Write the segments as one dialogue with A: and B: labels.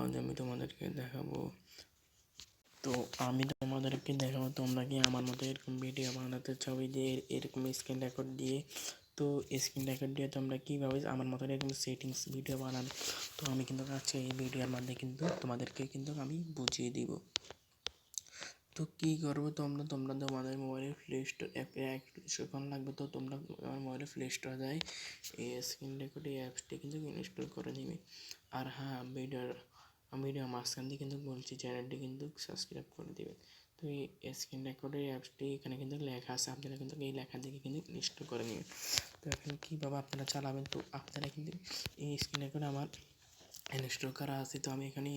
A: আজ আমি তোমাদেরকে দেখাবো তোমরা কি আমার মতো এরকম ভিডিও বানাতে চাও যে এরকম স্ক্রিন রেকর্ড দিয়ে। তো স্ক্রিন রেকর্ড দিয়ে তোমরা কীভাবে আমার মতো এরকম সেটিংস ভিডিও বানাবে, তো আমি কিন্তু আজকে এই ভিডিওর মধ্যে কিন্তু তোমাদেরকে কিন্তু আমি বুঝিয়ে দিব। তো কী করবো, তোমাদের মোবাইলে প্লে স্টোর অ্যাপ্লিকেশন লাগবে। তো তোমরা আমার মোবাইলে প্লে স্টোর যায় এই স্ক্রিন রেকর্ড এই অ্যাপসটি কিন্তু ইনস্টল করে নিবে। আর হ্যাঁ, ভিডিও মাঝখান দিয়ে কিন্তু বলছি চ্যানেলটি কিন্তু সাবস্ক্রাইব করে দেবে। তো এই স্ক্রিন রেকর্ডের অ্যাপসটি এখানে কিন্তু লেখা আছে, আপনারা কিন্তু এই লেখা দেখে কিন্তু ইনস্টল করে নেবেন। তো এখন কীভাবে আপনারা চালাবেন, তো আপনারা কিন্তু এই স্ক্রিন রেকর্ড আমার ইনস্টল করা আছে। তো আমি এখানে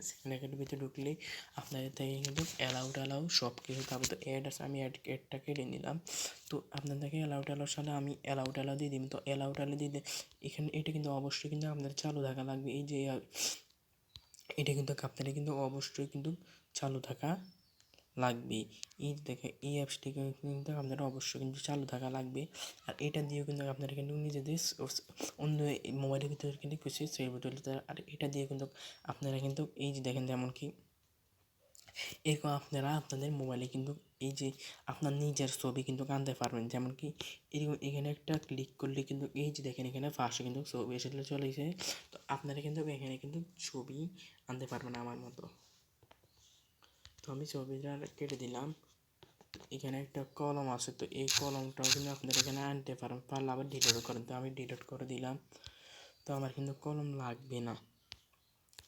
A: স্ক্রিন রেকর্ডের ভিতরে ঢুকলেই আপনাদের থেকে কিন্তু অ্যালাউ সব কিছু পাবে। তো অ্যাড আছে, আমি অ্যাডটা কেটে নিলাম। তো আপনাদেরকে অ্যালাউর সাথে আমি অ্যালাউ দিয়ে দিই। তো অ্যালাউ দিলে এখানে এটা কিন্তু অবশ্যই কিন্তু আপনাদের চালু থাকা লাগবে। এই যে এটা কিন্তু আপনারা কিন্তু অবশ্যই কিন্তু চালু থাকা লাগবে। এই দেখে এই অ্যাপসটিকে কিন্তু আপনারা অবশ্যই কিন্তু চালু থাকা লাগবে। আর এটা দিয়েও কিন্তু আপনারা কিন্তু নিজেদের অন্য মোবাইলের ভিতরে কিন্তু কিছু সেভ তুলতে। আর এটা দিয়ে কিন্তু আপনারা কিন্তু এই যে দেখেন, যেমন কি এরকম আপনারা আপনাদের মোবাইলে কিন্তু এই যে আপনার নিজের ছবি কিন্তু আনতে পারবেন। যেমন কি এরকম এখানে একটা ক্লিক করলে কিন্তু এই যে দেখেন এখানে পাশে কিন্তু ছবি এসে চলে এসে। তো আপনারা কিন্তু এখানে কিন্তু ছবি আনতে পারবেন আমার মতো। তো আমি ছবিটা কেটে দিলাম। এখানে একটা কলম আছে, তো এই কলমটাও কিন্তু আপনারা এখানে আনতে পারলে আবার ডিলিট করেন। তো আমি ডিলিট করে দিলাম। তো আমার কিন্তু কলম লাগবে না।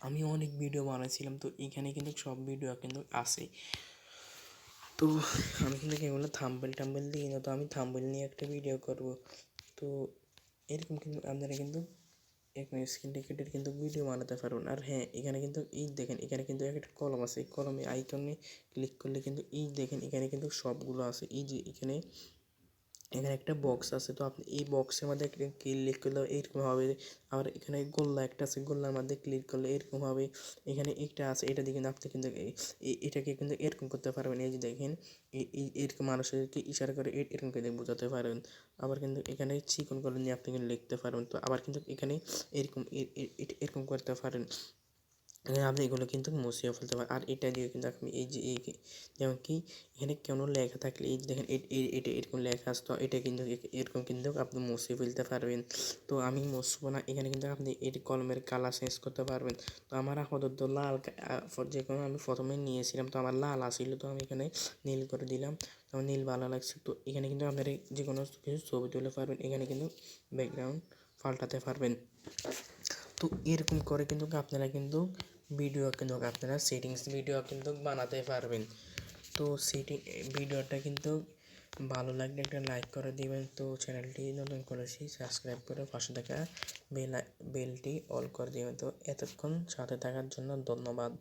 A: আমি অনেক ভিডিও বানাইছিলাম, তো এখানে কিন্তু সব ভিডিও কিন্তু আছে। তো আমি কিন্তু এগুলো থাম্বনেল দিই না, তো আমি থাম্বনেল নিয়ে একটা ভিডিও করব। তো এরকম কিন্তু আপনারা কিন্তু এখানে স্ক্রিন রেকর্ডের কিন্তু ভিডিও বানাতে পারবেন। আর হ্যাঁ, এখানে কিন্তু এই দেখেন এখানে কিন্তু একটা কলম আছে, এই কলমে আইকনে ক্লিক করলে কিন্তু এই দেখেন এখানে কিন্তু সবগুলো আছে। এই যে এখানে একটা বক্স আছে, তো আপনি এই বক্সের মধ্যে ক্লিক করলে এরকম হবে। আবার এখানে গোল্লা একটা আছে, গোল্লার মধ্যে ক্লিক করলে এরকম হবে। এখানে একটা আছে, এটা দিয়ে কিন্তু আপনি কিন্তু এটাকে কিন্তু এরকম করতে পারবেন। এই যে দেখেন এরকম মানুষদেরকে ইশারা করে এরকম করে বোঝাতে পারবেন। আবার কিন্তু এখানে চিকন করে নিয়ে আপনি কিন্তু লিখতে পারবেন। তো আবার কিন্তু এখানে এরকম এরকম করতে পারেন। আপনি এগুলো কিন্তু মুছিয়ে ফেলতে পারেন। আর এটা দিয়ে কিন্তু আপনি এই যে যেমন কি এখানে কোনো লেখা থাকলে এই যে দেখেন এটা এরকম লেখা আছে, তো এটা কিন্তু এরকম কিন্তু আপনি মুছিয়ে ফেলতে পারবেন। তো আমি মুছবো না, এখানে কিন্তু আপনি এই কলমের কালার চেঞ্জ করতে পারবেন। তো আমার আপাতত লাল, যে কোনো আমি প্রথমে নিয়েছিলাম তো আমার লাল আসছিল, তো আমি এখানে নীল করে দিলাম। তো আমার নীল ভালো লাগছে। তো এখানে কিন্তু আপনারা যে কোনো কিছু ছবি তুলে পারবেন, এখানে কিন্তু ব্যাকগ্রাউন্ড পাল্টাতে পারবেন। তো এরকম করে কিন্তু আপনারা কিন্তু আপনারা সেটিংস ভিডিও কিন্তু বানাতে পারবেন। তো ভিডিওটা কিন্তু ভালো লাগলে একটা লাইক করে দিবেন। তো চ্যানেলটি নতুন করেছি, সাবস্ক্রাইব করে পাশে থাকা বেলটি অল করে দিবেন। তো এতক্ষণ সাথে থাকার জন্য ধন্যবাদ।